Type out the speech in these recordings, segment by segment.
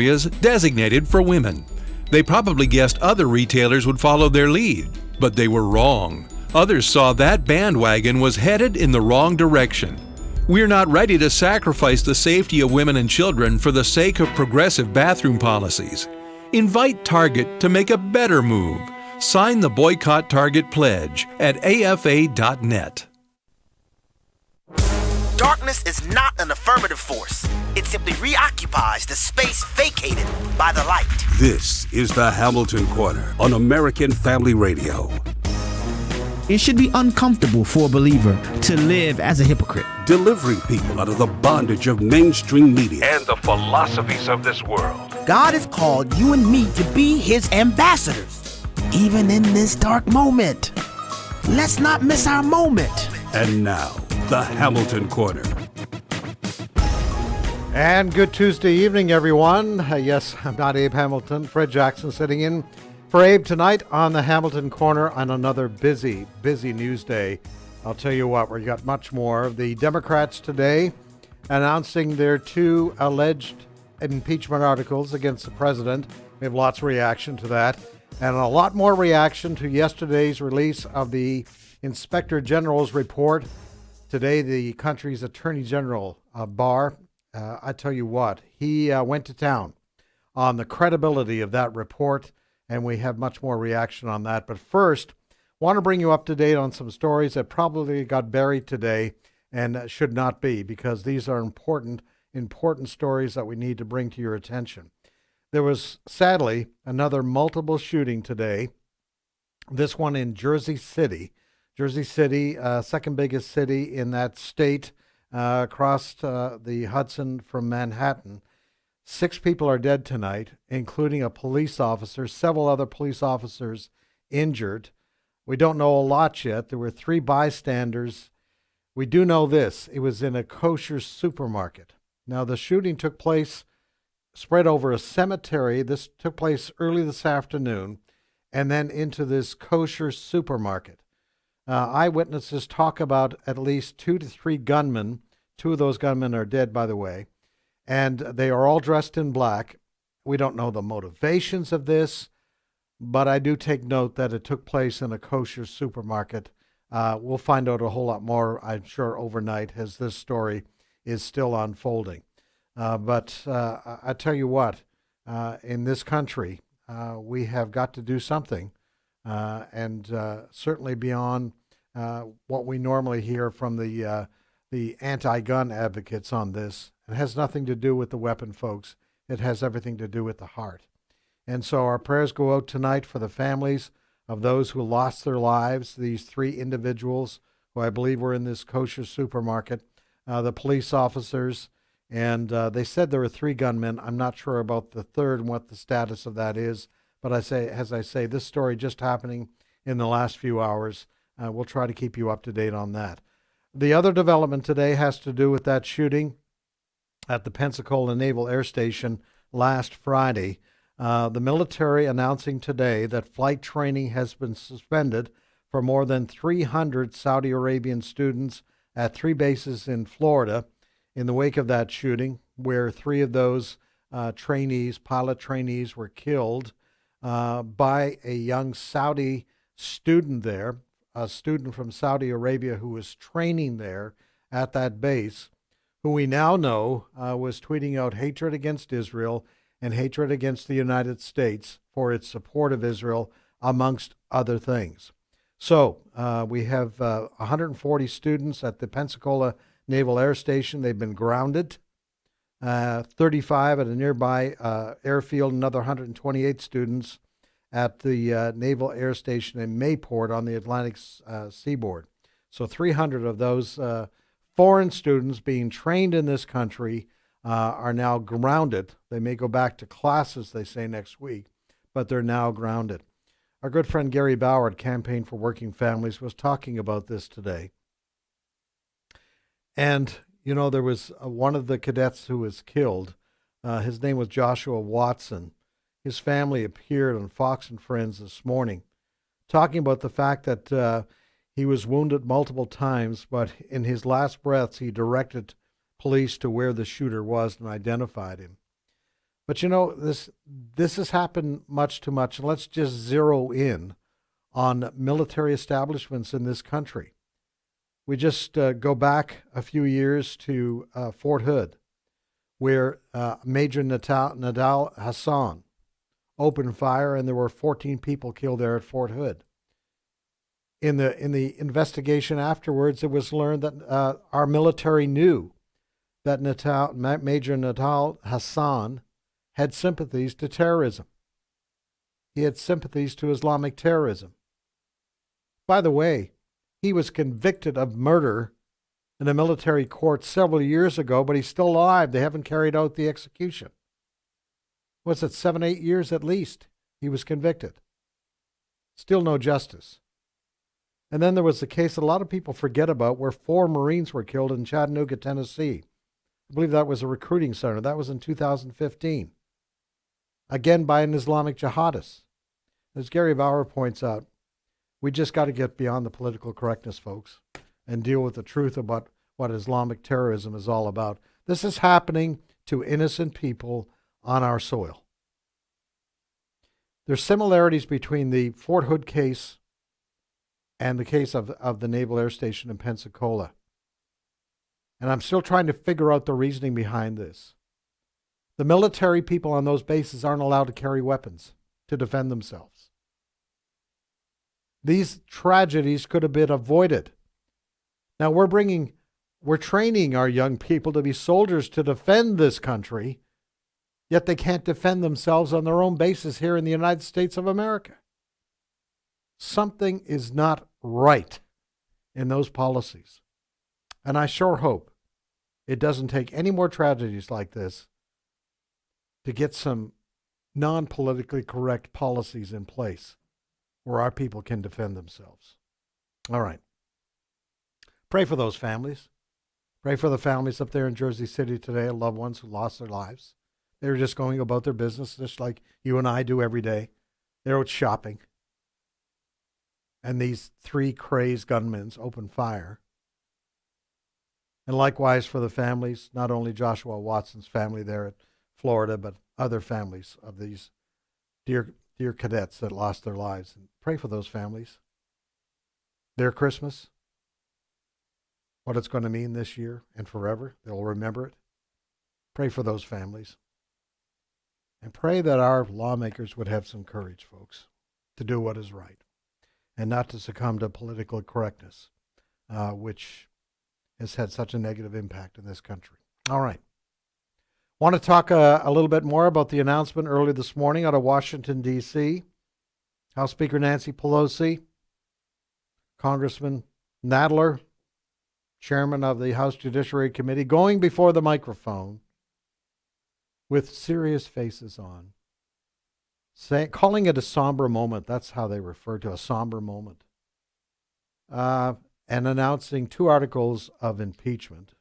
areas designated for women. They probably guessed other retailers would follow their lead, but they were wrong. Others saw that bandwagon was headed in the wrong direction. We're not ready to sacrifice the safety of women and children for the sake of progressive bathroom policies. Invite Target to make a better move. Sign the Boycott Target Pledge at afa.net. Darkness is not an affirmative force. It simply reoccupies the space vacated by the light. This is the Hamilton Corner on American Family Radio. It should be uncomfortable for a believer to live as a hypocrite. Delivering people out of the bondage of mainstream media and the philosophies of this world. God has called you and me to be his ambassadors, even in this dark moment. Let's not miss our moment. And now, the Hamilton Corner. And good Tuesday evening, everyone. Yes, I'm not Abe Hamilton. Fred Jackson sitting in for Abe tonight on the Hamilton Corner on another busy news day. I'll tell you what, we got much more. The Democrats today announcing their 2 alleged impeachment articles against the president. We have lots of reaction to that. And a lot more reaction to yesterday's release of the Inspector General's report. Today, the country's Attorney General, Barr, I tell you what, he went to town on the credibility of that report, and we have much more reaction on that. But first, want to bring you up to date on some stories that probably got buried today and should not be, because these are important stories that we need to bring to your attention. There was, sadly, another multiple shooting today, this one in Jersey City. Jersey City, second biggest city in that state, across the Hudson from Manhattan. 6 people are dead tonight, including a police officer, several other police officers injured. We don't know a lot yet. There were 3 bystanders. We do know this. It was in a kosher supermarket. Now, the shooting took place, spread over a cemetery. This took place early this afternoon, and then into this kosher supermarket. Eyewitnesses talk about at least 2 to 3 gunmen. 2 of those gunmen are dead, by the way, and they are all dressed in black. We don't know the motivations of this, but I do take note that it took place in a kosher supermarket. We'll find out a whole lot more, I'm sure, overnight as this story is still unfolding. But I tell you what, in this country, we have got to do something, and certainly beyond what we normally hear from the anti-gun advocates on this. It has nothing to do with the weapon, folks. It has everything to do with the heart. And so our prayers go out tonight for the families of those who lost their lives, these 3 individuals who I believe were in this kosher supermarket, the police officers, and they said there were 3 gunmen. I'm not sure about the third and what the status of that is, but as I say, this story just happening in the last few hours. We'll try to keep you up to date on that. The other development today has to do with that shooting at the Pensacola Naval Air Station last Friday. The military announcing today that flight training has been suspended for more than 300 Saudi Arabian students at 3 bases in Florida in the wake of that shooting, where 3 of those pilot trainees, were killed by a young Saudi student there, a student from Saudi Arabia who was training there at that base, who we now know was tweeting out hatred against Israel and hatred against the United States for its support of Israel, amongst other things. So we have 140 students at the Pensacola Naval Air Station. They've been grounded. 35 at a nearby airfield, another 128 students at the Naval Air Station in Mayport on the Atlantic seaboard. So 300 of those foreign students being trained in this country are now grounded. They may go back to classes, they say, next week, but they're now grounded. Our good friend Gary Bauer at Campaign for Working Families was talking about this today. And, you know, there was one of the cadets who was killed. His name was Joshua Watson. His family appeared on Fox and Friends this morning, talking about the fact that he was wounded multiple times, but in his last breaths, he directed police to where the shooter was and identified him. But this has happened much too much. And let's just zero in on military establishments in this country. We just go back a few years to Fort Hood, where Major Nadal Hassan opened fire, and there were 14 people killed there at Fort Hood. In the investigation afterwards, it was learned that our military knew that Major Nadal Hassan had sympathies to terrorism. He had sympathies to Islamic terrorism. By the way, he was convicted of murder in a military court several years ago, but he's still alive. They haven't carried out the execution. Was it 7, 8 years at least? He was convicted. Still no justice. And then there was the case that a lot of people forget about where 4 Marines were killed in Chattanooga, Tennessee. I believe that was a recruiting center. That was in 2015. Again, by an Islamic jihadist. As Gary Bauer points out, we just got to get beyond the political correctness, folks, and deal with the truth about what Islamic terrorism is all about. This is happening to innocent people on our soil. There's similarities between the Fort Hood case and the case of the Naval Air Station in Pensacola. And I'm still trying to figure out the reasoning behind this. The military people on those bases aren't allowed to carry weapons to defend themselves. These tragedies could have been avoided. Now we're training our young people to be soldiers to defend this country, yet they can't defend themselves on their own bases here in the United States of America. Something is not right in those policies. And I sure hope it doesn't take any more tragedies like this to get some non-politically correct policies in place where our people can defend themselves. All right. Pray for those families. Pray for the families up there in Jersey City today, loved ones who lost their lives. They were just going about their business just like you and I do every day. They're out shopping. And these 3 crazed gunmen opened fire. And likewise for the families, not only Joshua Watson's family there at Florida, but other families of these dear cadets that lost their lives. And pray for those families. Their Christmas, what it's going to mean this year and forever. They'll remember it. Pray for those families. And pray that our lawmakers would have some courage, folks, to do what is right and not to succumb to political correctness, which has had such a negative impact in this country. All right. Want to talk a little bit more about the announcement earlier this morning out of Washington, D.C. House Speaker Nancy Pelosi, Congressman Nadler, Chairman of the House Judiciary Committee, going before the microphone with serious faces on, calling it a somber moment. That's how they refer to a somber moment. And announcing 2 articles of impeachment.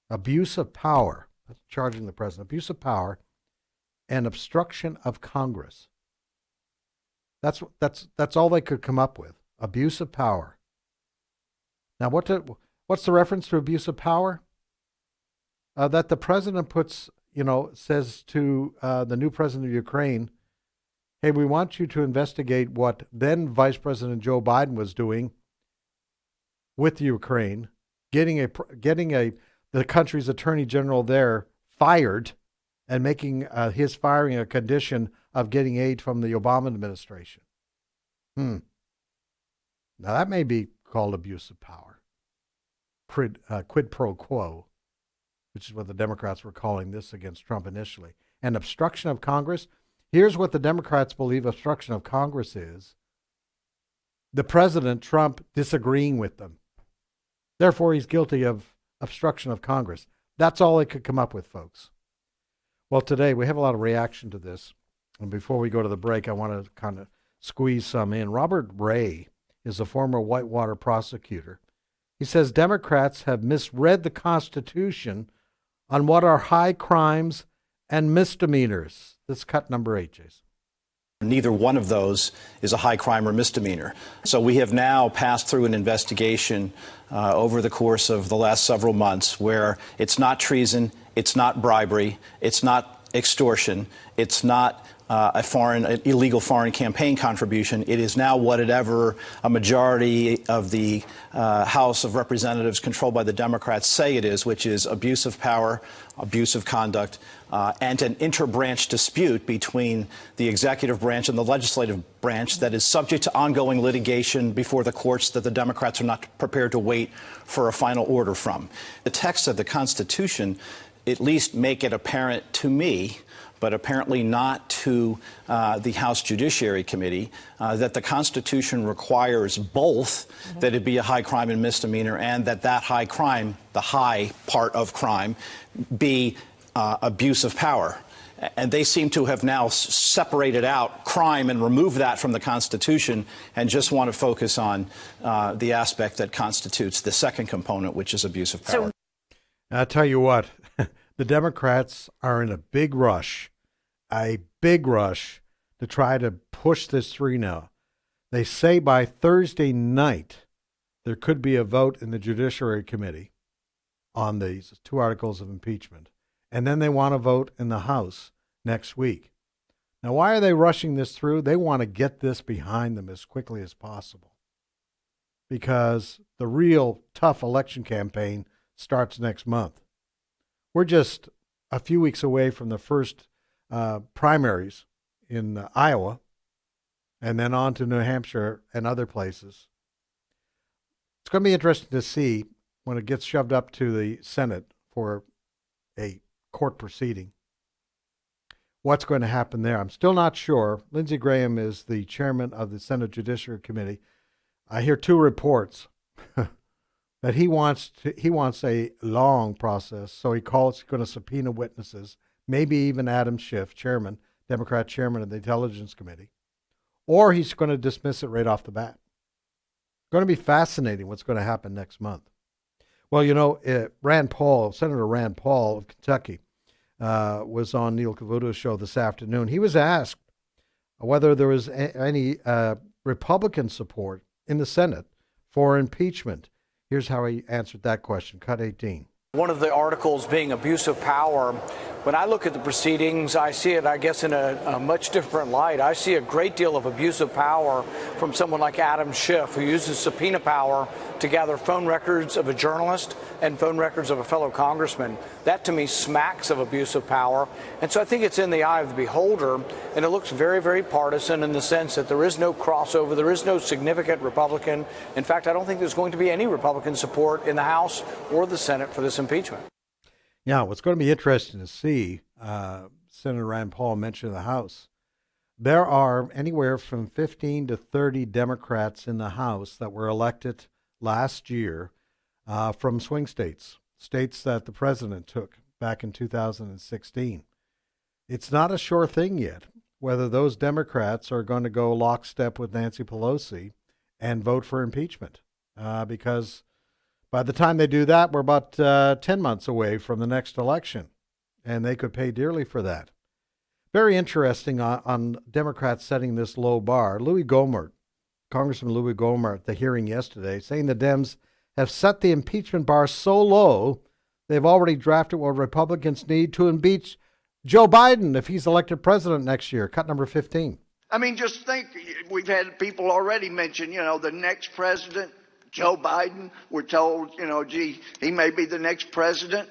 Abuse of power, that's charging the president, abuse of power, and obstruction of Congress. That's all they could come up with, abuse of power. Now, what's the reference to abuse of power? That the president says to the new president of Ukraine, hey, we want you to investigate what then Vice President Joe Biden was doing with Ukraine, getting the country's attorney general there fired and making his firing a condition of getting aid from the Obama administration. Now that may be called abuse of power. Quid pro quo, which is what the Democrats were calling this against Trump initially. And obstruction of Congress. Here's what the Democrats believe obstruction of Congress is. The president, Trump, disagreeing with them. Therefore, he's guilty of obstruction of Congress. That's all they could come up with, folks. Well, today we have a lot of reaction to this. And before we go to the break, I want to kind of squeeze some in. Robert Ray is a former Whitewater prosecutor. He says Democrats have misread the Constitution on what are high crimes and misdemeanors. That's cut number 8, Jason. Neither one of those is a high crime or misdemeanor. So we have now passed through an investigation over the course of the last several months where it's not treason, it's not bribery, it's not extortion. It's not an illegal foreign campaign contribution. It is now whatever a majority of the House of Representatives controlled by the Democrats say it is, which is abuse of power, abusive conduct, and an interbranch dispute between the executive branch and the legislative branch that is subject to ongoing litigation before the courts that the Democrats are not prepared to wait for a final order from. The text of the Constitution at least make it apparent to me, but apparently not to the House Judiciary Committee, that the Constitution requires both that it be a high crime and misdemeanor and that high crime, the high part of crime, be abuse of power. And they seem to have now separated out crime and removed that from the Constitution and just want to focus on the aspect that constitutes the second component, which is abuse of power. I'll tell you what, the Democrats are in a big rush to try to push this through now. They say by Thursday night there could be a vote in the Judiciary Committee on these 2 articles of impeachment. And then they want to vote in the House next week. Now, why are they rushing this through? They want to get this behind them as quickly as possible, because the real tough election campaign starts next month. We're just a few weeks away from the first primaries in Iowa, and then on to New Hampshire and other places. It's going to be interesting to see when it gets shoved up to the Senate for a court proceeding, what's going to happen there. I'm still not sure. Lindsey Graham is the chairman of the Senate Judiciary Committee. I hear 2 reports that he wants a long process, so he's going to subpoena witnesses, maybe even Adam Schiff, chairman, Democrat chairman of the Intelligence Committee, or he's going to dismiss it right off the bat. It's going to be fascinating what's going to happen next month. Well, you know, Senator Rand Paul of Kentucky was on Neil Cavuto's show this afternoon. He was asked whether there was any Republican support in the Senate for impeachment. Here's how he answered that question. Cut 18. One of the articles being abuse of power. When I look at the proceedings, I see it, I guess, in a much different light. I see a great deal of abuse of power from someone like Adam Schiff, who uses subpoena power to gather phone records of a journalist and phone records of a fellow congressman. That, to me, smacks of abuse of power. And so I think it's in the eye of the beholder, and it looks very, very partisan in the sense that there is no crossover, there is no significant Republican. In fact, I don't think there's going to be any Republican support in the House or the Senate for this impeachment. Yeah, what's going to be interesting to see, Senator Rand Paul mentioned the House. There are anywhere from 15 to 30 Democrats in the House that were elected last year from swing states that the president took back in 2016. It's not a sure thing yet whether those Democrats are going to go lockstep with Nancy Pelosi and vote for impeachment, because by the time they do that, we're about 10 months away from the next election, and they could pay dearly for that. Very interesting on Democrats setting this low bar. Congressman Louis Gohmert, at the hearing yesterday, saying the Dems have set the impeachment bar so low, they've already drafted what Republicans need to impeach Joe Biden if he's elected president next year. Cut number 15. I mean, just think, we've had people already mention, the next president, Joe Biden. We're told, he may be the next president.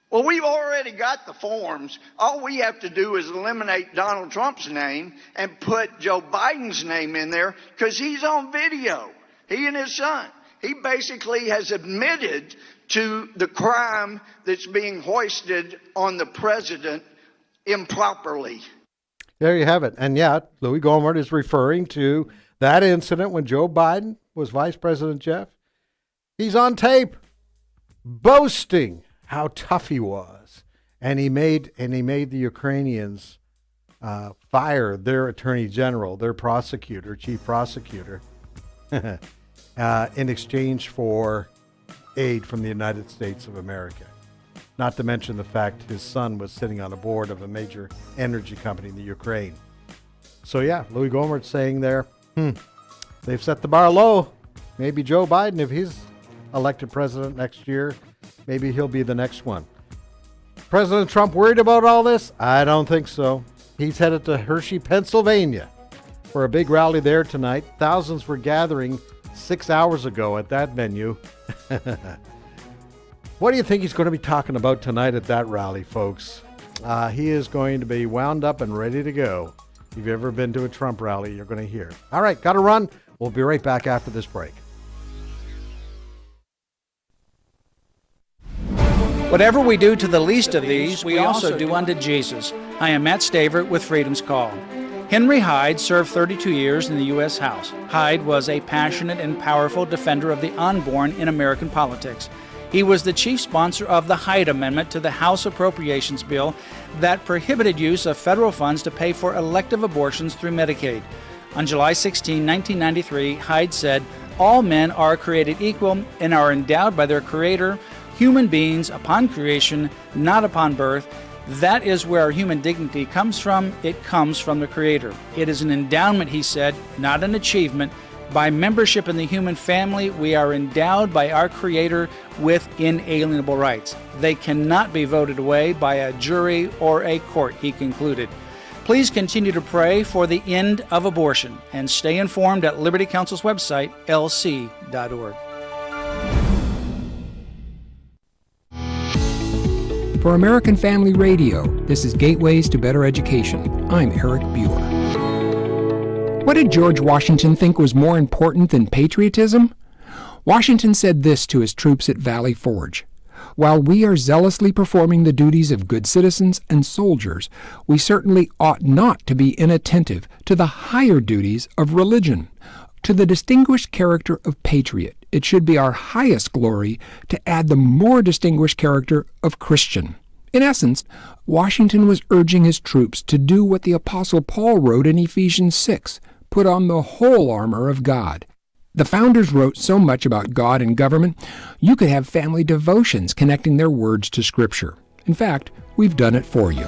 Well, we've already got the forms. All we have to do is eliminate Donald Trump's name and put Joe Biden's name in there because he's on video. He and his son. He basically has admitted to the crime that's being hoisted on the president improperly. There you have it. And yeah, Louis Gohmert is referring to that incident when Joe Biden was Vice President Jeff. He's on tape boasting how tough he was. And he made the Ukrainians fire their attorney general, their chief prosecutor, in exchange for aid from the United States of America. Not to mention the fact his son was sitting on a board of a major energy company in the Ukraine. So yeah, Louis Gohmert saying there, they've set the bar low. Maybe Joe Biden, if he's elected president next year, maybe he'll be the next one. President Trump worried about all this? I don't think so. He's headed to Hershey, Pennsylvania for a big rally there tonight. Thousands were gathering 6 hours ago at that venue. What do you think he's going to be talking about tonight at that rally, folks? He is going to be wound up and ready to go. If you've ever been to a Trump rally, you're going to hear. All right, got to run. We'll be right back after this break. Whatever we do to the least of these, we also do unto Jesus. I am Matt Stavert with Freedom's Call. Henry Hyde served 32 years in the U.S. House. Hyde was a passionate and powerful defender of the unborn in American politics. He was the chief sponsor of the Hyde Amendment to the House Appropriations Bill that prohibited use of federal funds to pay for elective abortions through Medicaid. On July 16, 1993, Hyde said, "All men are created equal and are endowed by their Creator, human beings upon creation, not upon birth. That is where our human dignity comes from. It comes from the Creator. It is an endowment," he said, "not an achievement. By membership in the human family, we are endowed by our Creator with inalienable rights. They cannot be voted away by a jury or a court," he concluded. Please continue to pray for the end of abortion and stay informed at Liberty Counsel's website, lc.org. For American Family Radio, this is Gateways to Better Education. I'm Eric Bueller. What did George Washington think was more important than patriotism? Washington said this to his troops at Valley Forge. "While we are zealously performing the duties of good citizens and soldiers, we certainly ought not to be inattentive to the higher duties of religion. To the distinguished character of patriot, it should be our highest glory to add the more distinguished character of Christian." In essence, Washington was urging his troops to do what the Apostle Paul wrote in Ephesians 6, "Put on the whole armor of God." The founders wrote so much about God and government, you could have family devotions connecting their words to Scripture. In fact, we've done it for you.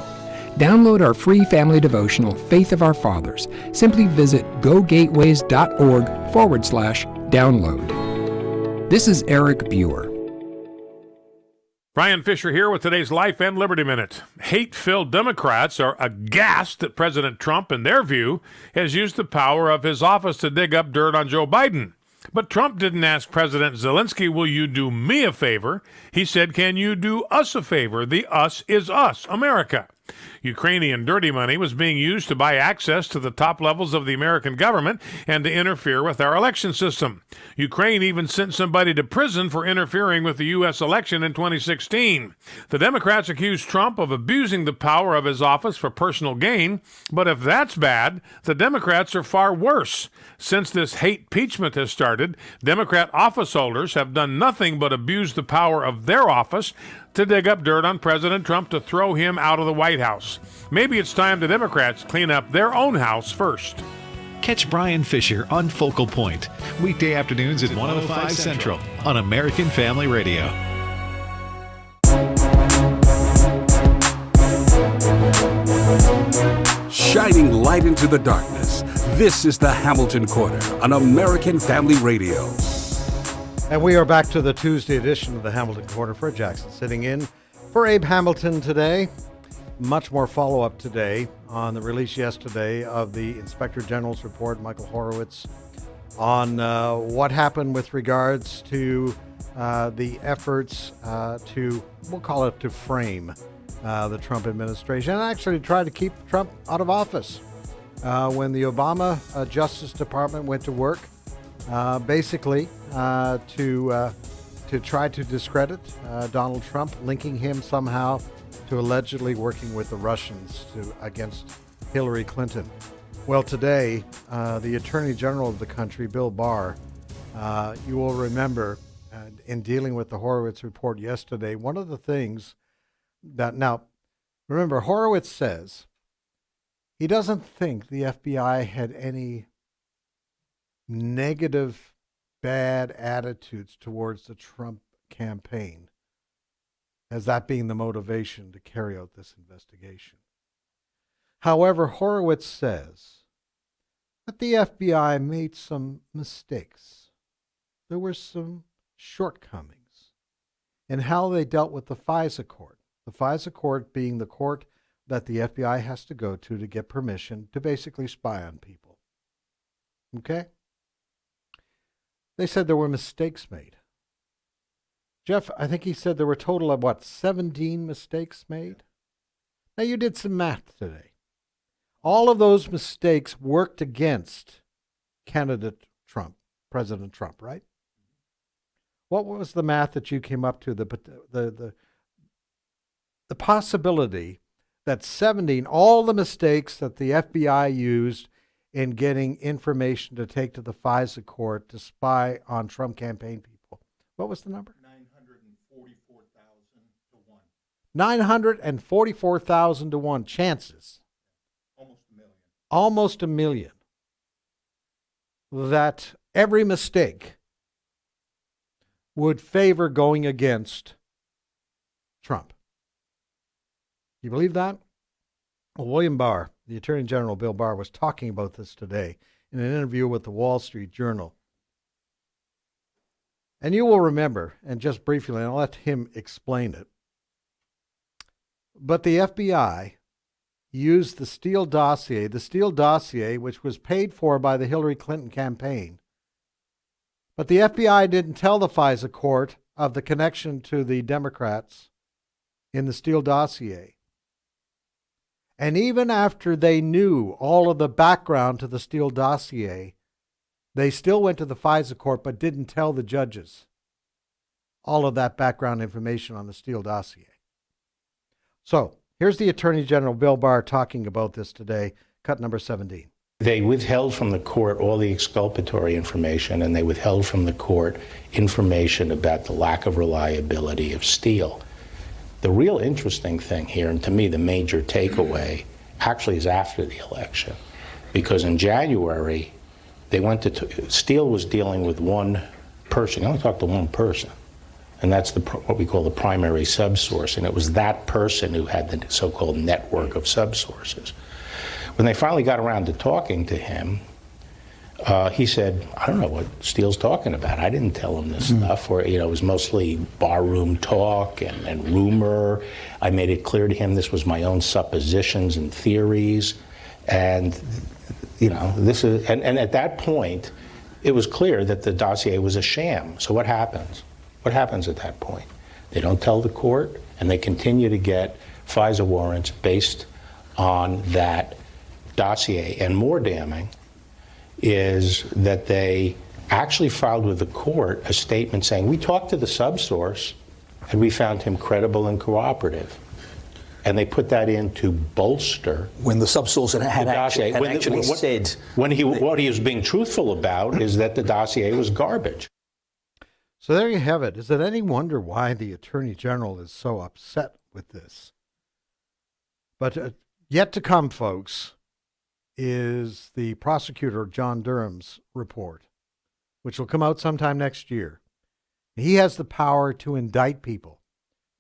Download our free family devotional, Faith of Our Fathers. Simply visit gogateways.org/download. This is Eric Bueller. Brian Fisher here with today's Life and Liberty Minute. Hate-filled Democrats are aghast that President Trump, in their view, has used the power of his office to dig up dirt on Joe Biden. But Trump didn't ask President Zelensky, "Will you do me a favor?" He said, "Can you do us a favor?" The us is us, America. Ukrainian dirty money was being used to buy access to the top levels of the American government and to interfere with our election system. Ukraine even sent somebody to prison for interfering with the U.S. election in 2016. The Democrats accused Trump of abusing the power of his office for personal gain, but if that's bad, the Democrats are far worse. Since this hate impeachment has started, Democrat office holders have done nothing but abuse the power of their office to dig up dirt on President Trump to throw him out of the White House. Maybe it's time the Democrats clean up their own house first. Catch Brian Fisher on Focal Point, weekday afternoons at 105 Central on American Family Radio. Shining light into the darkness, this is the Hamilton Corner on American Family Radio. And we are back to the Tuesday edition of the Hamilton Corner. Fred Jackson sitting in for Abe Hamilton today. Much more follow-up today on the release yesterday of the Inspector General's report, Michael Horowitz, on what happened with regards to the efforts to, we'll call it, to frame the Trump administration and actually try to keep Trump out of office. When the Obama Justice Department went to work, basically to try to discredit Donald Trump, linking him somehow to allegedly working with the Russians against Hillary Clinton. Well, today, the Attorney General of the country, Bill Barr, you will remember in dealing with the Horowitz report yesterday, one of the things that, now, remember, Horowitz says he doesn't think the FBI had any negative, bad attitudes towards the Trump campaign, as that being the motivation to carry out this investigation. However, Horowitz says that the FBI made some mistakes. There were some shortcomings in how they dealt with the FISA court, The FISA court being the court that the FBI has to go to get permission to basically spy on people. Okay? They said there were mistakes made. Jeff, I think he said there were a total of, 17 mistakes made? Now, you did some math today. All of those mistakes worked against candidate Trump, President Trump, right? What was the math that you came up to? The possibility that 17, all the mistakes that the FBI used in getting information to take to the FISA court to spy on Trump campaign people. What was the number? 944,000 to 1. 944,000 to 1 chances. Almost a million. Almost a million. That every mistake would favor going against Trump. You believe that? Well, William Barr, the Attorney General Bill Barr, was talking about this today in an interview with the Wall Street Journal. And you will remember, and just briefly, and I'll let him explain it, but the FBI used the Steele dossier, which was paid for by the Hillary Clinton campaign. But the FBI didn't tell the FISA court of the connection to the Democrats in the Steele dossier. And even after they knew all of the background to the Steele dossier, they still went to the FISA court but didn't tell the judges all of that background information on the Steele dossier. So here's the Attorney General Bill Barr talking about this today, cut number 17. They withheld from the court all the exculpatory information, and they withheld from the court information about the lack of reliability of Steele. The real interesting thing here, and to me the major takeaway, actually is after the election. Because in January, they went to, Steele was dealing with one person. He only talked to one person. And that's what we call the primary subsource. And it was that person who had the so-called network of subsources. When they finally got around to talking to him, he said, I don't know what Steele's talking about. I didn't tell him this stuff. Or, it was mostly barroom talk and rumor. I made it clear to him this was my own suppositions and theories. And, this is, and at that point, it was clear that the dossier was a sham. So what happens? What happens at that point? They don't tell the court, and they continue to get FISA warrants based on that dossier. And more damning is that they actually filed with the court a statement saying, we talked to the subsource and we found him credible and cooperative. And they put that in to bolster when the subsource had actually said what he was being truthful about is that the dossier was garbage. So there you have it. Is it any wonder why the Attorney General is so upset with this? But yet to come, folks, is the prosecutor John Durham's report, which will come out sometime next year. He has the power to indict people.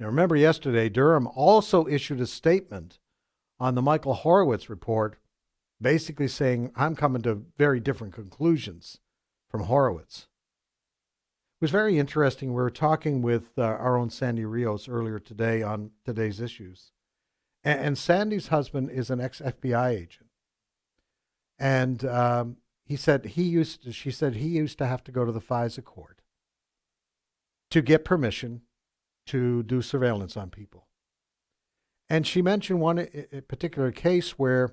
Now, remember yesterday, Durham also issued a statement on the Michael Horowitz report, basically saying, I'm coming to very different conclusions from Horowitz. It was very interesting. We were talking with our own Sandy Rios earlier today on today's issues. And Sandy's husband is an ex-FBI agent. And she said he used to have to go to the FISA court to get permission to do surveillance on people. And she mentioned one particular case where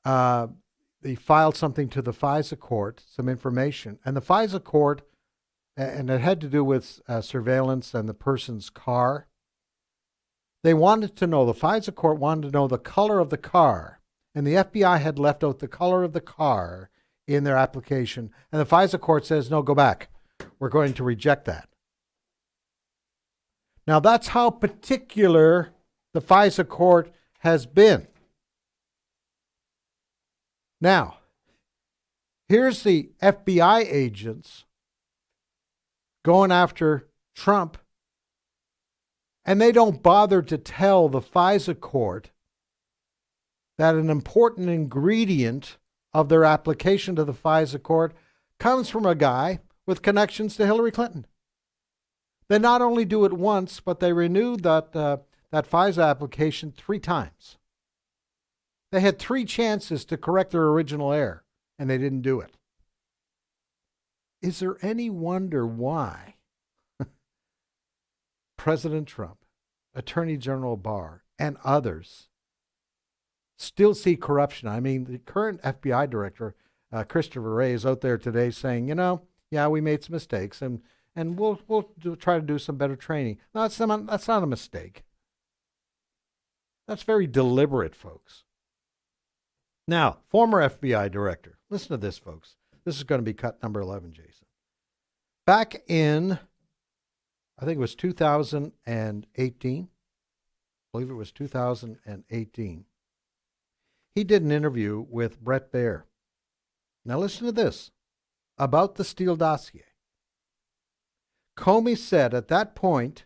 they filed something to the FISA court, some information, and the FISA court, and it had to do with surveillance and the person's car. They wanted to know, the FISA court wanted to know the color of the car. And the FBI had left out the color of the car in their application. And the FISA court says, no, go back. We're going to reject that. Now, that's how particular the FISA court has been. Now, here's the FBI agents going after Trump, and they don't bother to tell the FISA court that an important ingredient of their application to the FISA court comes from a guy with connections to Hillary Clinton. They not only do it once, but they renew that that FISA application 3 times. They had 3 chances to correct their original error, and they didn't do it. Is there any wonder why President Trump, Attorney General Barr, and others still see corruption? I mean, the current FBI director, Christopher Wray, is out there today saying, yeah, we made some mistakes, and we'll try to do some better training. No, that's not a mistake. That's very deliberate, folks. Now, former FBI director, listen to this, folks. This is going to be cut number 11, Jason. Back in, I think it was 2018. I believe it was 2018. He did an interview with Bret Baier. Now listen to this about the Steele dossier. Comey said at that point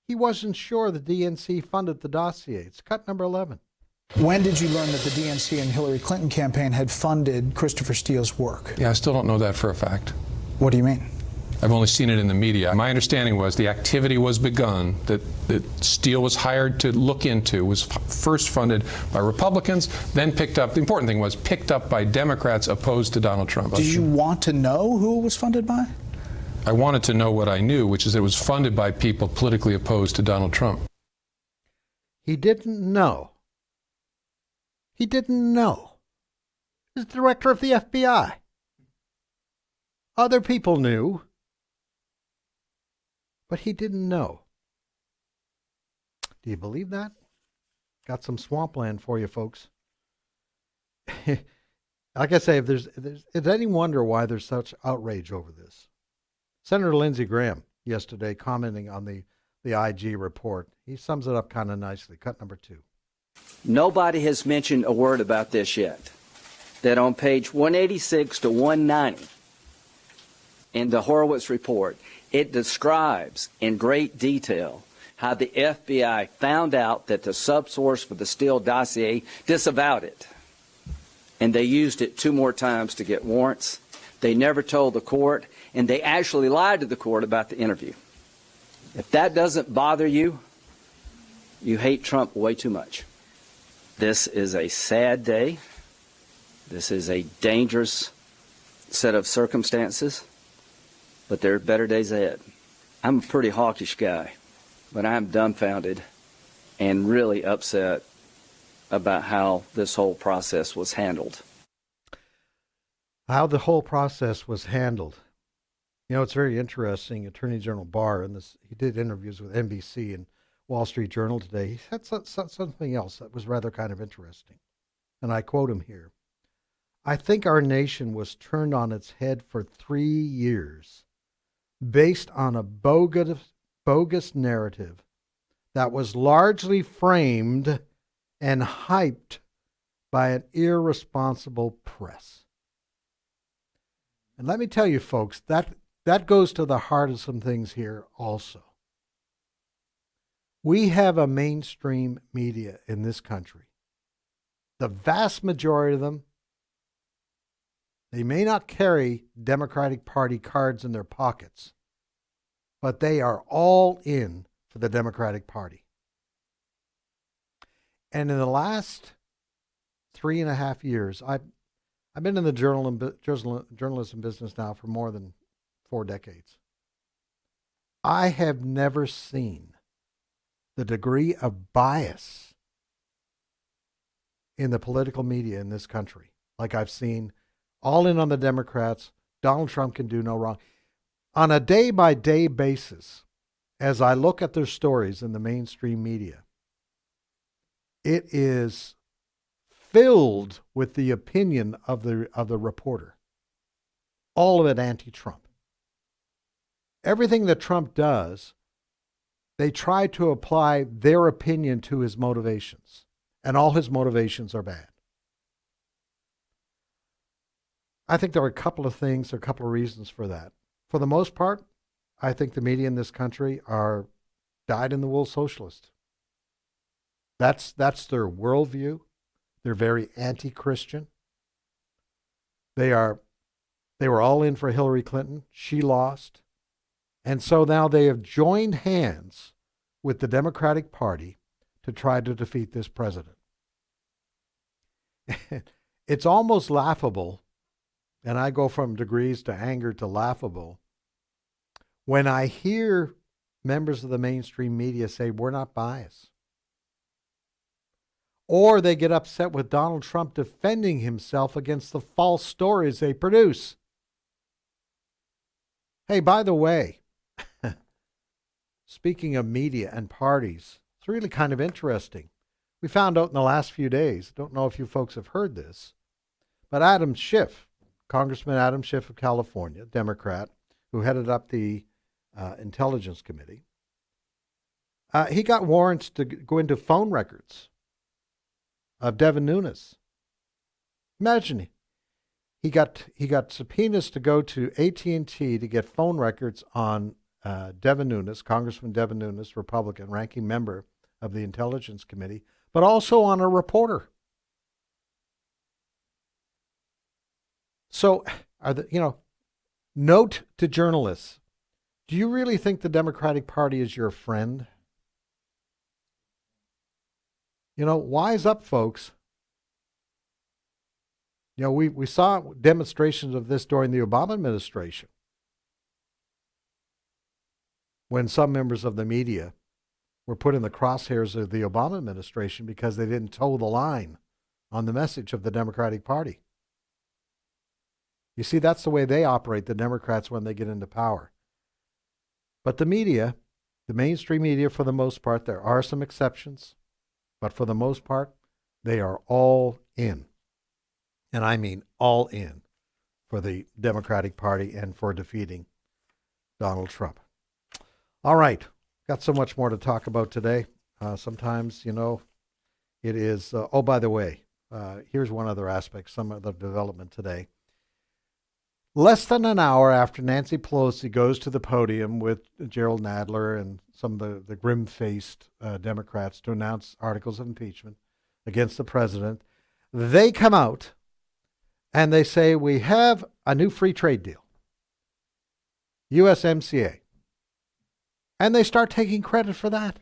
he wasn't sure the DNC funded the dossier. It's cut number 11. When did you learn that the DNC and Hillary Clinton campaign had funded Christopher Steele's work? Yeah, I still don't know that for a fact. What do you mean? I've only seen it in the media. My understanding was the activity was begun, that Steele was hired to look into, was first funded by Republicans, then picked up, the important thing was picked up by Democrats opposed to Donald Trump. Do you want to know who it was funded by? I wanted to know what I knew, which is that it was funded by people politically opposed to Donald Trump. He didn't know. He didn't know. He's the director of the FBI. Other people knew, but he didn't know. Do you believe that? Got some swampland for you, folks. Like I say, if there's any wonder why there's such outrage over this. Senator Lindsey Graham yesterday commenting on the IG report. He sums it up kind of nicely. Cut number 2. Nobody has mentioned a word about this yet. That on page 186 to 190 in the Horowitz report, it describes in great detail how the FBI found out that the subsource for the Steele dossier disavowed it. And they used it 2 more times to get warrants. They never told the court, and they actually lied to the court about the interview. If that doesn't bother you, you hate Trump way too much. This is a sad day. This is a dangerous set of circumstances, but there are better days ahead. I'm a pretty hawkish guy, but I'm dumbfounded and really upset about how this whole process was handled. How the whole process was handled. It's very interesting. Attorney General Barr, he did interviews with NBC and Wall Street Journal today. He said something else that was rather kind of interesting. And I quote him here. I think our nation was turned on its head for 3 years based on a bogus narrative that was largely framed and hyped by an irresponsible press. And let me tell you, folks, that goes to the heart of some things here also. We have a mainstream media in this country. The vast majority of them, they may not carry Democratic Party cards in their pockets, but they are all in for the Democratic Party. And in the last 3.5 years, I've been in the journalism business now for more than 4 decades. I have never seen the degree of bias in the political media in this country like I've seen. All in on the Democrats. Donald Trump can do no wrong. On a day-by-day basis, as I look at their stories in the mainstream media, it is filled with the opinion of the reporter. All of it anti-Trump. Everything that Trump does, they try to apply their opinion to his motivations, and all his motivations are bad. I think there are a couple of reasons for that. For the most part, I think the media in this country are dyed-in-the-wool socialist. That's their worldview. They're very anti-Christian. They were all in for Hillary Clinton. She lost. And so now they have joined hands with the Democratic Party to try to defeat this president. It's almost laughable, and I go from degrees to anger to laughable, when I hear members of the mainstream media say we're not biased. Or they get upset with Donald Trump defending himself against the false stories they produce. Hey, by the way, speaking of media and parties, it's really kind of interesting. We found out in the last few days, don't know if you folks have heard this, but Adam Schiff, Congressman Adam Schiff of California, Democrat, who headed up the Intelligence Committee, he got warrants to go into phone records of Devin Nunes. Imagine he got subpoenas to go to AT&T to get phone records on Devin Nunes, Congressman Devin Nunes, Republican, ranking member of the Intelligence Committee, but also on a reporter. So, note to journalists, do you really think the Democratic Party is your friend? Wise up, folks. We saw demonstrations of this during the Obama administration, when some members of the media were put in the crosshairs of the Obama administration because they didn't toe the line on the message of the Democratic Party. You see, that's the way they operate, the Democrats, when they get into power. But the media, the mainstream media, for the most part, there are some exceptions, but for the most part, they are all in. And I mean all in for the Democratic Party and for defeating Donald Trump. All right. Got so much more to talk about today. Sometimes, it is, by the way, here's one other aspect, some of the development today. Less than an hour after Nancy Pelosi goes to the podium with Gerald Nadler and some of the grim-faced Democrats to announce articles of impeachment against the president, they come out and they say, we have a new free trade deal, USMCA. And they start taking credit for that.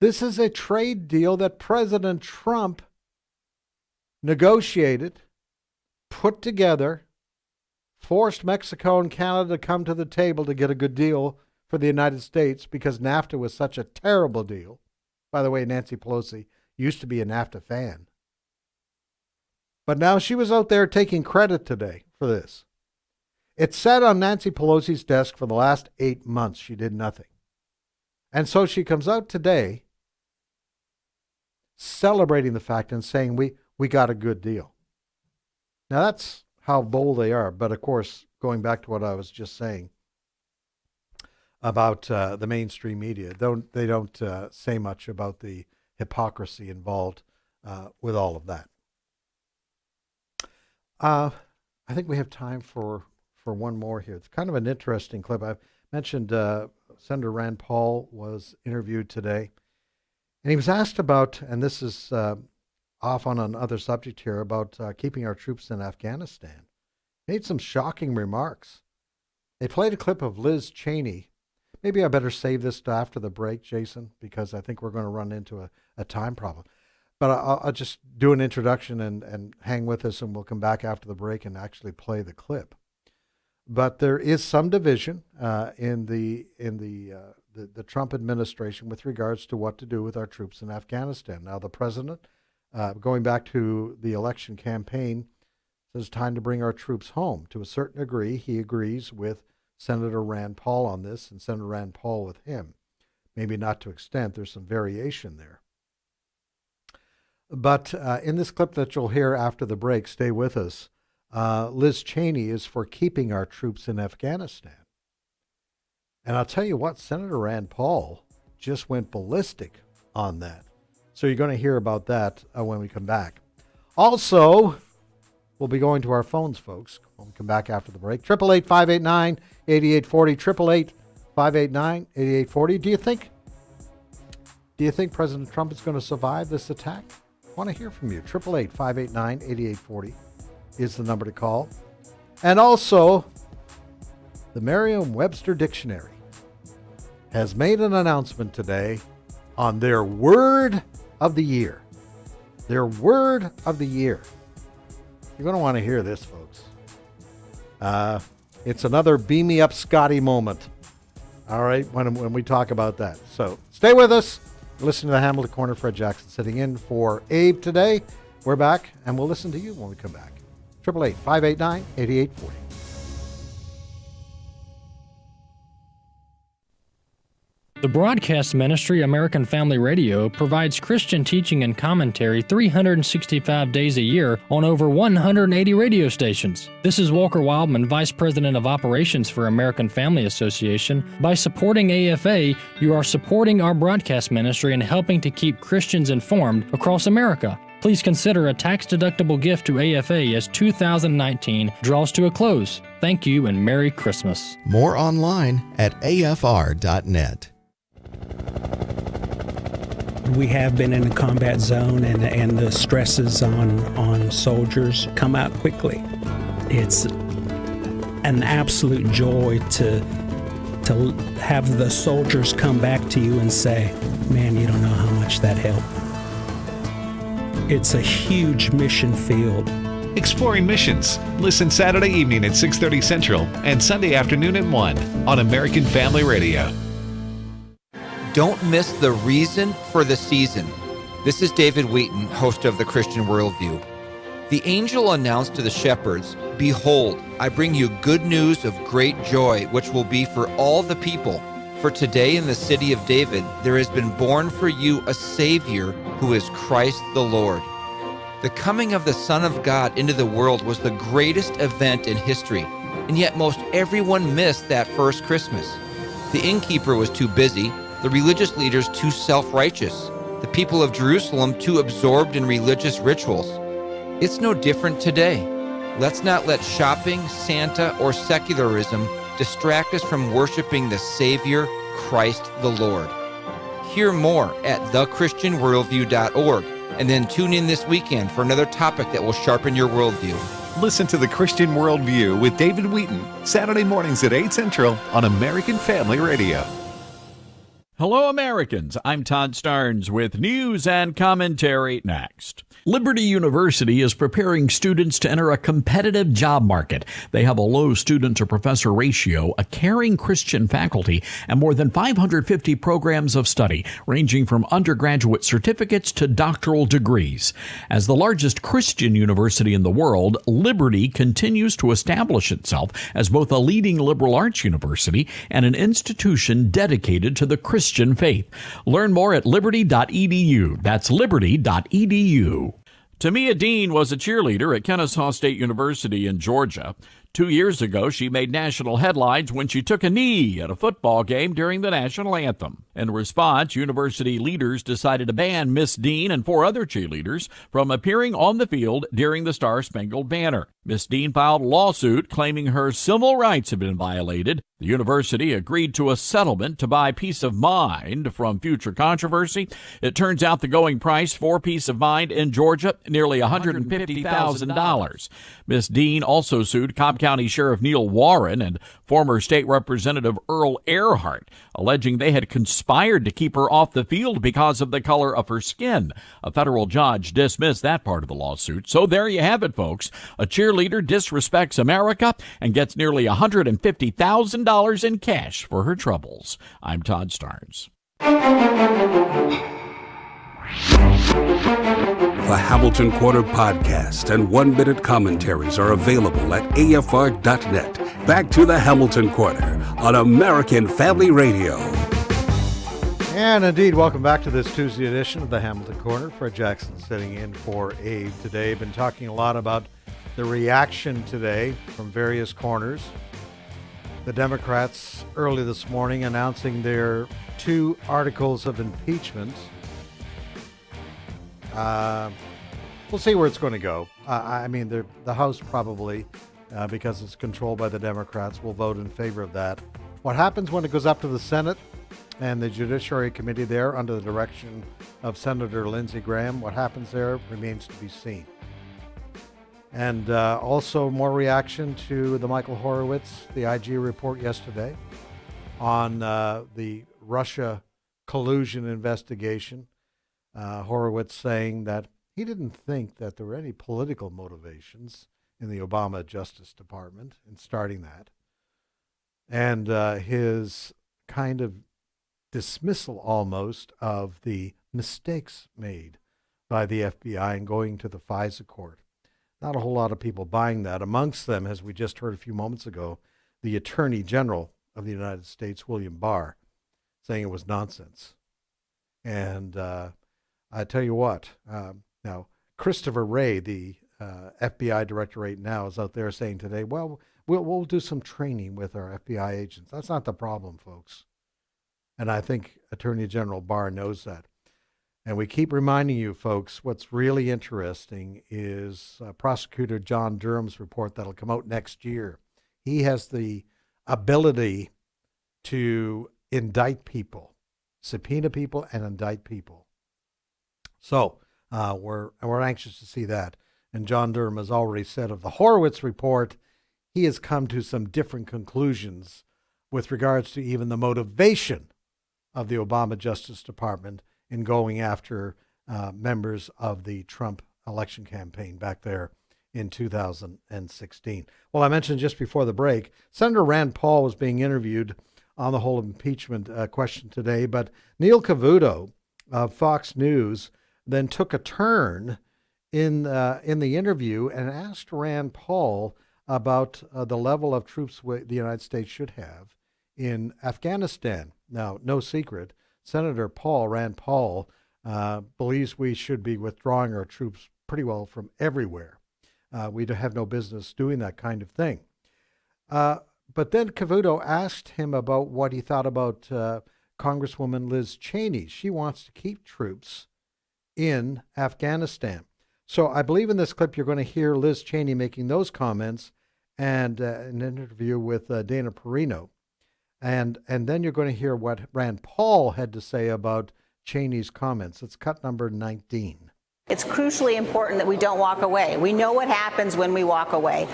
This is a trade deal that President Trump negotiated, put together, forced Mexico and Canada to come to the table to get a good deal for the United States because NAFTA was such a terrible deal. By the way, Nancy Pelosi used to be a NAFTA fan. But now she was out there taking credit today for this. It sat on Nancy Pelosi's desk for the last 8 months. She did nothing. And so she comes out today celebrating the fact and saying, we got a good deal. Now that's how bold they are. But of course, going back to what I was just saying about the mainstream media, they don't say much about the hypocrisy involved with all of that. I think we have time for one more here. It's kind of an interesting clip. I've mentioned Senator Rand Paul was interviewed today, and he was asked about, and this is off on another subject here, about keeping our troops in Afghanistan. Made some shocking remarks. They played a clip of Liz Cheney. Maybe I better save this to after the break, Jason, because I think we're going to run into a time problem. But I'll just do an introduction and hang with us, and we'll come back after the break and actually play the clip. But there is some division in the Trump administration with regards to what to do with our troops in Afghanistan. Now, the president, going back to the election campaign, says it's time to bring our troops home. To a certain degree, he agrees with Senator Rand Paul on this, and Senator Rand Paul with him. Maybe not to extent. There's some variation there. But in this clip that you'll hear after the break, stay with us. Liz Cheney is for keeping our troops in Afghanistan. And I'll tell you what, Senator Rand Paul just went ballistic on that. So you're going to hear about that when we come back. Also, we'll be going to our phones, folks, when we come back after the break. 888-589-8840, 888-589-8840. Do you think President Trump is going to survive this attack? I want to hear from you. 888-589-8840 is the number to call. And also, the Merriam-Webster Dictionary has made an announcement today on their word of the year. Their word of the year. You're going to want to hear this, folks. It's another beam me up Scotty moment. All right, when we talk about that. So stay with us. Listen to the Hamilton Corner. Fred Jackson sitting in for Abe today. We're back, and we'll listen to you when we come back. 888-589-8840. The broadcast ministry, American Family Radio, provides Christian teaching and commentary 365 days a year on over 180 radio stations. This is Walker Wildman, Vice President of Operations for American Family Association. By supporting AFA, you are supporting our broadcast ministry and helping to keep Christians informed across America. Please consider a tax-deductible gift to AFA as 2019 draws to a close. Thank you and Merry Christmas. More online at afr.net. We have been in a combat zone, and the stresses on soldiers come out quickly. It's an absolute joy to have the soldiers come back to you and say, man, you don't know how much that helped. It's a huge mission field. Exploring Missions. Listen Saturday evening at 6:30 Central and Sunday afternoon at 1 on American Family Radio. Don't miss the reason for the season. This is David Wheaton, host of The Christian Worldview. The angel announced to the shepherds, "Behold, I bring you good news of great joy, which will be for all the people. For today in the city of David there has been born for you a Savior who is Christ the Lord." The coming of the Son of God into the world was the greatest event in history, and yet most everyone missed that first Christmas. The innkeeper was too busy, the religious leaders too self-righteous, the people of Jerusalem too absorbed in religious rituals. It's no different today. Let's not let shopping, Santa, or secularism distract us from worshiping the Savior, Christ the Lord. Hear more at thechristianworldview.org, and then tune in this weekend for another topic that will sharpen your worldview. Listen to The Christian Worldview with David Wheaton, Saturday mornings at 8 Central on American Family Radio. Hello, Americans. I'm Todd Starnes with news and commentary next. Liberty University is preparing students to enter a competitive job market. They have a low student-to-professor ratio, a caring Christian faculty, and more than 550 programs of study, ranging from undergraduate certificates to doctoral degrees. As the largest Christian university in the world, Liberty continues to establish itself as both a leading liberal arts university and an institution dedicated to the Christian faith. Learn more at liberty.edu. That's liberty.edu. Tamia Dean was a cheerleader at Kennesaw State University in Georgia. 2 years ago, she made national headlines when she took a knee at a football game during the national anthem. In response, university leaders decided to ban Miss Dean and 4 other cheerleaders from appearing on the field during the Star-Spangled Banner. Miss Dean filed a lawsuit claiming her civil rights had been violated. The university agreed to a settlement to buy peace of mind from future controversy. It turns out the going price for peace of mind in Georgia, nearly $150,000. Miss Dean also sued Cobb County Sheriff Neil Warren and former state representative Earl Earhart, alleging they had conspired to keep her off the field because of the color of her skin. A federal judge dismissed that part of the lawsuit. So there you have it, folks. A cheerleader disrespects America and gets nearly $150,000 in cash for her troubles. I'm Todd Starnes. The Hamilton Corner podcast and 1-minute commentaries are available at afr.net. Back to the Hamilton Corner on American Family Radio. And indeed, welcome back to this Tuesday edition of the Hamilton Corner. Fred Jackson sitting in for Abe today. Been talking a lot about the reaction today from various corners. The Democrats early this morning announcing their 2 articles of impeachment. We'll see where it's going to go. I mean, the House probably, because it's controlled by the Democrats, will vote in favor of that. What happens when it goes up to the Senate and the Judiciary Committee there under the direction of Senator Lindsey Graham, what happens there remains to be seen. And also more reaction to the Michael Horowitz, the IG report yesterday on the Russia collusion investigation. Horowitz saying that he didn't think that there were any political motivations in the Obama Justice Department in starting that. And his kind of dismissal almost of the mistakes made by the FBI in going to the FISA court. Not a whole lot of people buying that. Amongst them, as we just heard a few moments ago, the Attorney General of the United States, William Barr, saying it was nonsense. And I tell you what, now Christopher Wray, the FBI director right now, is out there saying today, well, we'll do some training with our FBI agents. That's not the problem, folks. And I think Attorney General Barr knows that. And we keep reminding you, folks, what's really interesting is Prosecutor John Durham's report that'll come out next year. He has the ability to indict people, subpoena people, and indict people. So we're anxious to see that. And John Durham has already said of the Horowitz report, he has come to some different conclusions with regards to even the motivation of the Obama Justice Department in going after members of the Trump election campaign back there in 2016. Well, I mentioned just before the break, Senator Rand Paul was being interviewed on the whole impeachment question today, but Neil Cavuto of Fox News then took a turn in the interview and asked Rand Paul about the level of troops the United States should have in Afghanistan. Now, no secret, Senator Rand Paul, believes we should be withdrawing our troops pretty well from everywhere. We have no business doing that kind of thing. But then Cavuto asked him about what he thought about Congresswoman Liz Cheney. She wants to keep troops in Afghanistan. So I believe in this clip you're going to hear Liz Cheney making those comments and an interview with Dana Perino. And then you're going to hear what Rand Paul had to say about Cheney's comments. It's cut number 19. It's crucially important that we don't walk away. We know what happens when we walk away.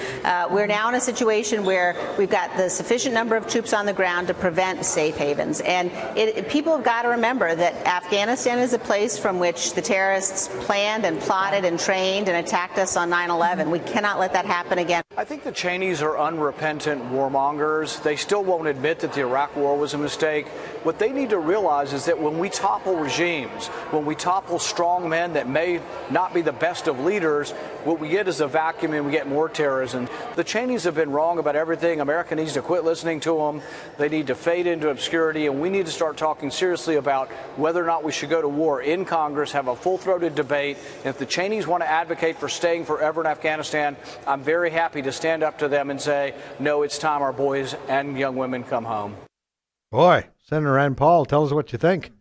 We're now in a situation where we've got the sufficient number of troops on the ground to prevent safe havens. And people have got to remember that Afghanistan is a place from which the terrorists planned and plotted and trained and attacked us on 9/11. We cannot let that happen again. I think the Cheneys are unrepentant warmongers. They still won't admit that the Iraq war was a mistake. What they need to realize is that when we topple regimes, when we topple strong men that may not be the best of leaders, what we get is a vacuum and we get more terrorism. The Cheneys have been wrong about everything. America needs to quit listening to them. They need to fade into obscurity, and we need to start talking seriously about whether or not we should go to war in Congress, have a full-throated debate. And if the Cheneys want to advocate for staying forever in Afghanistan, I'm very happy to stand up to them and say, no, it's time our boys and young women come home. Boy, Senator Rand Paul, tell us what you think.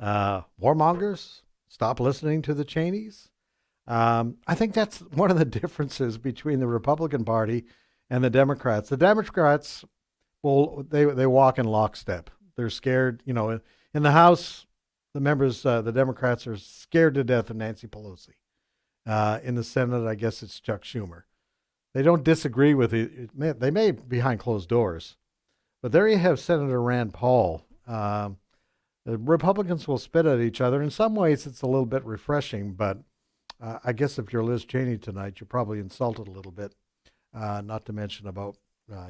Warmongers, stop listening to the Cheneys. I think that's one of the differences between the Republican Party and the Democrats. The Democrats, well, they walk in lockstep. They're scared. You know, in the House, the members, the Democrats are scared to death of Nancy Pelosi. In the Senate, I guess it's Chuck Schumer. They don't disagree with it. They may behind closed doors. But there you have Senator Rand Paul. The Republicans will spit at each other. In some ways, it's a little bit refreshing, but I guess if you're Liz Cheney tonight, you're probably insulted a little bit, not to mention about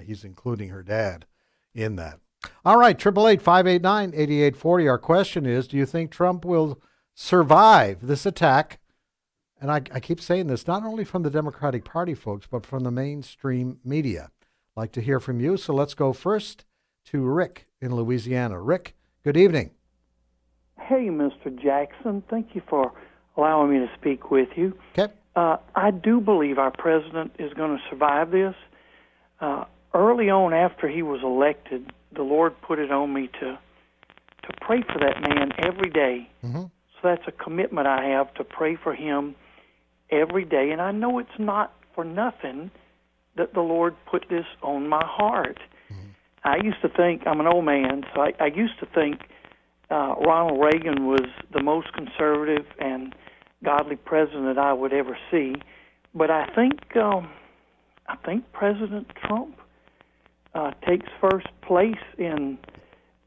he's including her dad in that. All right, 888-589-8840. Our question is, do you think Trump will survive this attack? And I keep saying this, not only from the Democratic Party, folks, but from the mainstream media. I'd like to hear from you, so let's go first to Rick in Louisiana. Rick, good evening. Hey, Mr. Jackson. Thank you for allowing me to speak with you. Okay. I do believe our president is going to survive this. Early on after he was elected, the Lord put it on me to pray for that man every day. Mm-hmm. So that's a commitment I have, to pray for him every day. And I know it's not for nothing that the Lord put this on my heart. Mm-hmm. I used to think, I'm an old man, so I used to think Ronald Reagan was the most conservative and godly president I would ever see. But I think President Trump takes first place in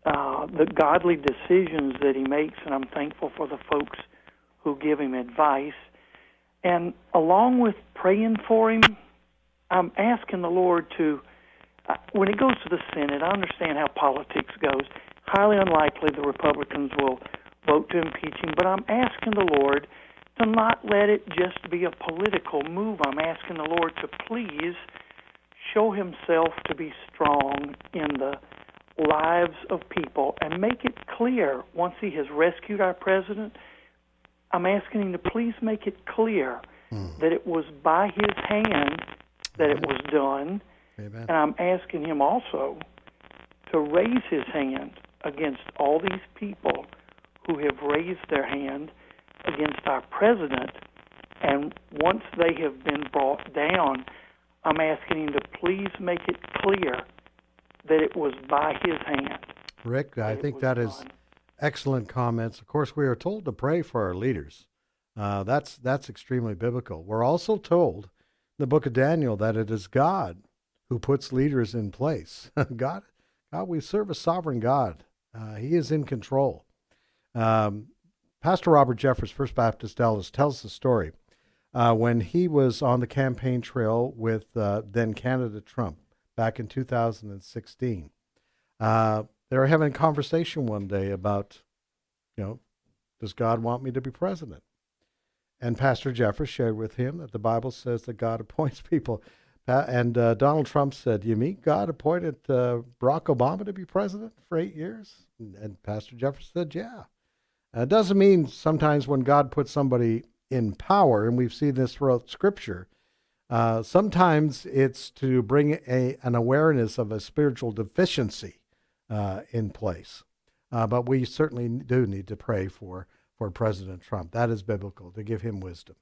the godly decisions that he makes, and I'm thankful for the folks who give him advice. And along with praying for him, I'm asking the Lord to, when it goes to the Senate, I understand how politics goes. Highly unlikely the Republicans will vote to impeach him, but I'm asking the Lord to not let it just be a political move. I'm asking the Lord to please show himself to be strong in the lives of people and make it clear once he has rescued our president. I'm asking him to please make it clear that it was by his hand that it was done. Amen. And I'm asking him also to raise his hand against all these people who have raised their hand against our president. And once they have been brought down, I'm asking him to please make it clear that it was by his hand. Rick, I think that is excellent comments. Of course, we are told to pray for our leaders. That's extremely biblical. We're also told in the book of Daniel that it is God who puts leaders in place. God, we serve a sovereign God. He is in control. Pastor Robert Jeffers, First Baptist Dallas, tells the story when he was on the campaign trail with then candidate Trump back in 2016. They were having a conversation one day about, does God want me to be president? And Pastor Jeffers shared with him that the Bible says that God appoints people. And Donald Trump said, you mean God appointed Barack Obama to be president for 8 years? And Pastor Jeffers said, yeah. It doesn't mean sometimes when God puts somebody in power, and we've seen this throughout Scripture, sometimes it's to bring an awareness of a spiritual deficiency in place. But we certainly do need to pray for President Trump. That is biblical, to give him wisdom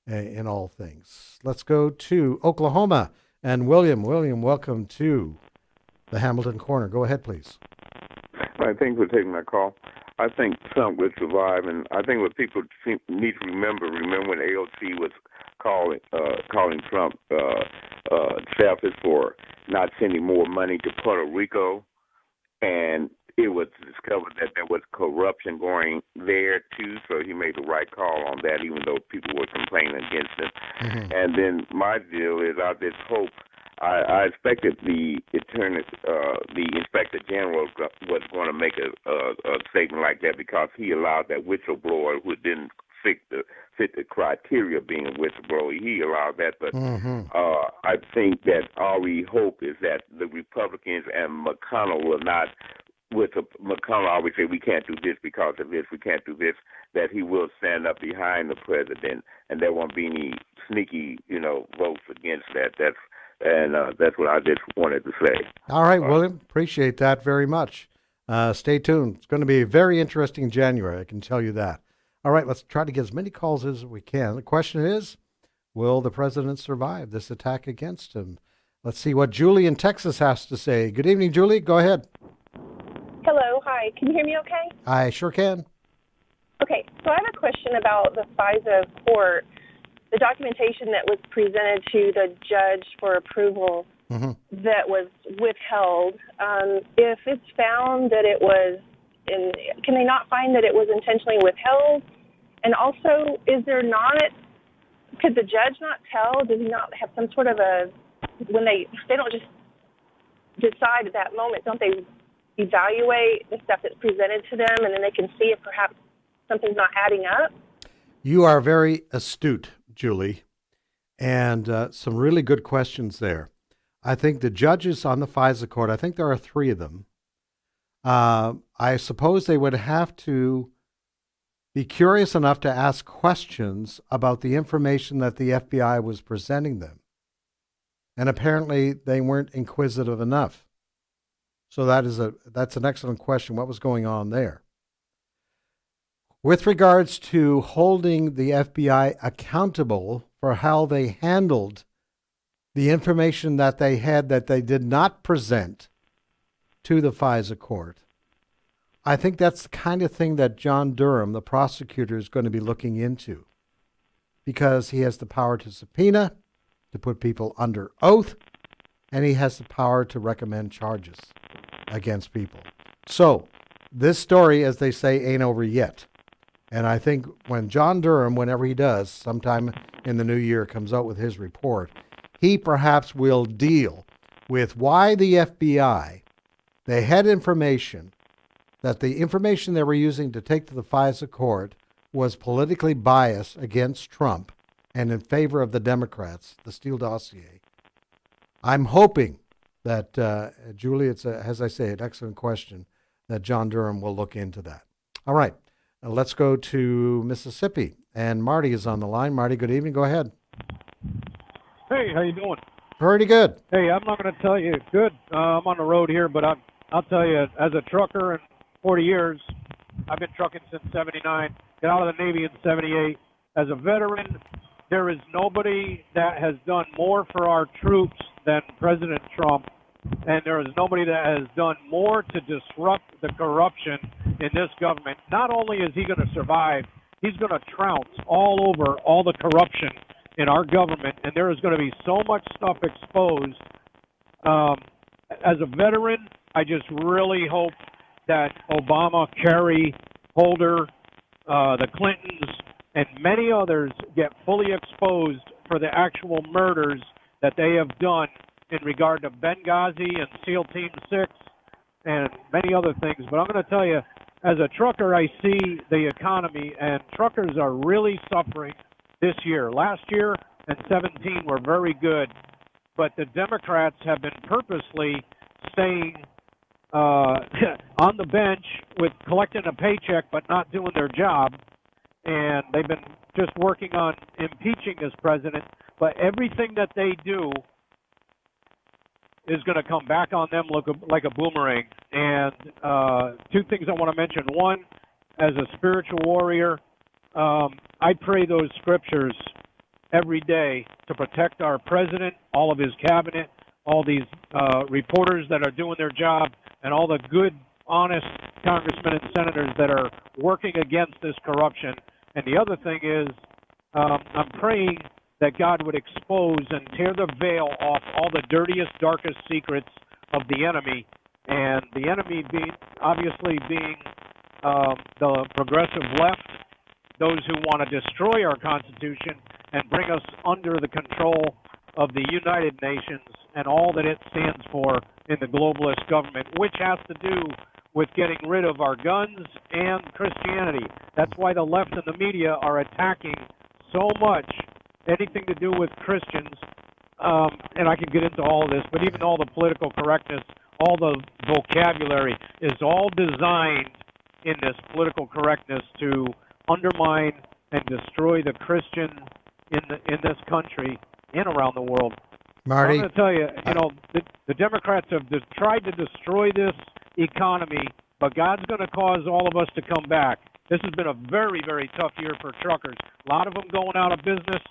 in all things. Let's go to Oklahoma. And William, welcome to the Hamilton Corner. Go ahead, please. All right, thanks for taking my call. I think Trump would survive, and I think what people need to remember when AOC was calling Trump selfish for not sending more money to Puerto Rico, and it was discovered that there was corruption going there too, so he made the right call on that, even though people were complaining against him. Mm-hmm. And then my deal is I just hope. I expected the Inspector General was going to make a statement like that because he allowed that whistleblower who didn't fit the criteria of being a whistleblower. He allowed that, but I think that all we hope is that the Republicans and McConnell will not. McConnell always say we can't do this because of this, we can't do this, that he will stand up behind the president, and there won't be any sneaky, votes against that. That's what I just wanted to say. All right, William, appreciate that very much. Stay tuned. It's going to be a very interesting January, I can tell you that. All right, let's try to get as many calls as we can. The question is, will the president survive this attack against him? Let's see what Julie in Texas has to say. Good evening, Julie. Go ahead. Hello, hi. Can you hear me okay? I sure can. Okay, so I have a question about the FISA court, the documentation that was presented to the judge for approval that was withheld. If it's found that it was, can they not find that it was intentionally withheld? And also, could the judge not tell? Does he not have some sort of when they don't just decide at that moment, don't they evaluate the stuff that's presented to them, and then they can see if perhaps something's not adding up? You are very astute, Julie, and some really good questions there. I think the judges on the FISA court, I think there are 3 of them. I suppose they would have to be curious enough to ask questions about the information that the FBI was presenting them. And apparently they weren't inquisitive enough. So that's an excellent question. What was going on there? With regards to holding the FBI accountable for how they handled the information that they had that they did not present to the FISA court, I think that's the kind of thing that John Durham, the prosecutor, is going to be looking into, because he has the power to subpoena, to put people under oath, and he has the power to recommend charges against people. So this story, as they say, ain't over yet. And I think when John Durham, whenever he does, sometime in the new year, comes out with his report, he perhaps will deal with why the FBI, they had information that the information they were using to take to the FISA court was politically biased against Trump and in favor of the Democrats, the Steele dossier. I'm hoping that, Julie, it's, as I say, an excellent question, that John Durham will look into that. All right, let's go to Mississippi. And Marty is on the line. Marty, good evening. Go ahead. Hey, how you doing? Pretty good. Hey, I'm not going to tell you. Good. I'm on the road here, but I'll tell you, as a trucker in 40 years, I've been trucking since 79, got out of the Navy in 78. As a veteran, there is nobody that has done more for our troops than President Trump, and there is nobody that has done more to disrupt the corruption in this government. Not only is he going to survive, he's going to trounce all over all the corruption in our government, and there is going to be so much stuff exposed. As a veteran, I just really hope that Obama, Kerry, Holder, the Clintons, and many others get fully exposed for the actual murders that they have done in regard to Benghazi and SEAL Team 6 and many other things. But I'm going to tell you, as a trucker, I see the economy, and truckers are really suffering this year. Last year and 17 were very good, but the Democrats have been purposely staying on the bench with collecting a paycheck but not doing their job, and they've been just working on impeaching this president. But everything that they do is going to come back on them like a boomerang. And two things I want to mention. One, as a spiritual warrior, I pray those scriptures every day to protect our president, all of his cabinet, all these reporters that are doing their job, and all the good, honest congressmen and senators that are working against this corruption. And the other thing is, I'm praying that God would expose and tear the veil off all the dirtiest, darkest secrets of the enemy, and the enemy obviously being the progressive left, those who want to destroy our Constitution and bring us under the control of the United Nations and all that it stands for in the globalist government, which has to do with getting rid of our guns and Christianity. That's why the left and the media are attacking so much anything to do with Christians, and I can get into all of this, but even all the political correctness, all the vocabulary is all designed in this political correctness to undermine and destroy the Christian in this country and around the world. Marty, I'm going to tell you, the Democrats have tried to destroy this economy, but God's going to cause all of us to come back. This has been a very, very tough year for truckers. A lot of them going out of business,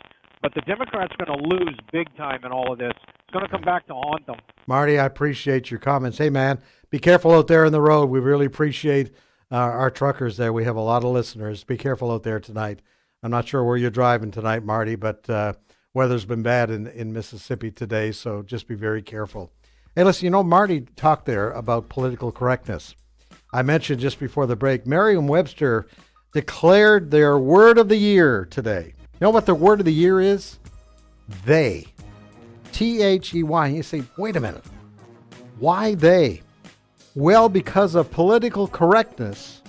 but the Democrats are going to lose big time in all of this. It's going to come back to haunt them. Marty, I appreciate your comments. Hey, man, be careful out there on the road. We really appreciate our truckers there. We have a lot of listeners. Be careful out there tonight. I'm not sure where you're driving tonight, Marty, but weather's been bad in Mississippi today, so just be very careful. Hey, listen, Marty talked there about political correctness. I mentioned just before the break, Merriam-Webster declared their word of the year today. You know what the word of the year is? They. T-H-E-Y. And you say, wait a minute. Why they? Well, because of political correctness,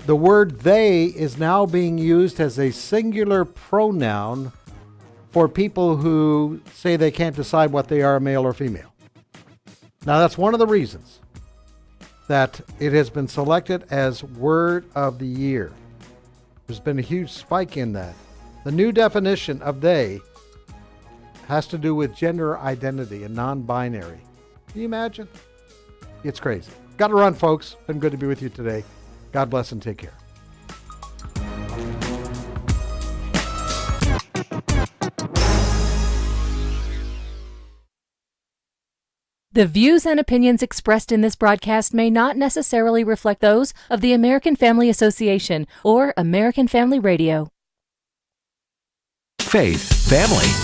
the word they is now being used as a singular pronoun for people who say they can't decide what they are, male or female. Now, that's one of the reasons that it has been selected as word of the year. There's been a huge spike in that. The new definition of they has to do with gender identity and non-binary. Can you imagine? It's crazy. Got to run, folks. Been good to be with you today. God bless and take care. The views and opinions expressed in this broadcast may not necessarily reflect those of the American Family Association or American Family Radio. Faith, family,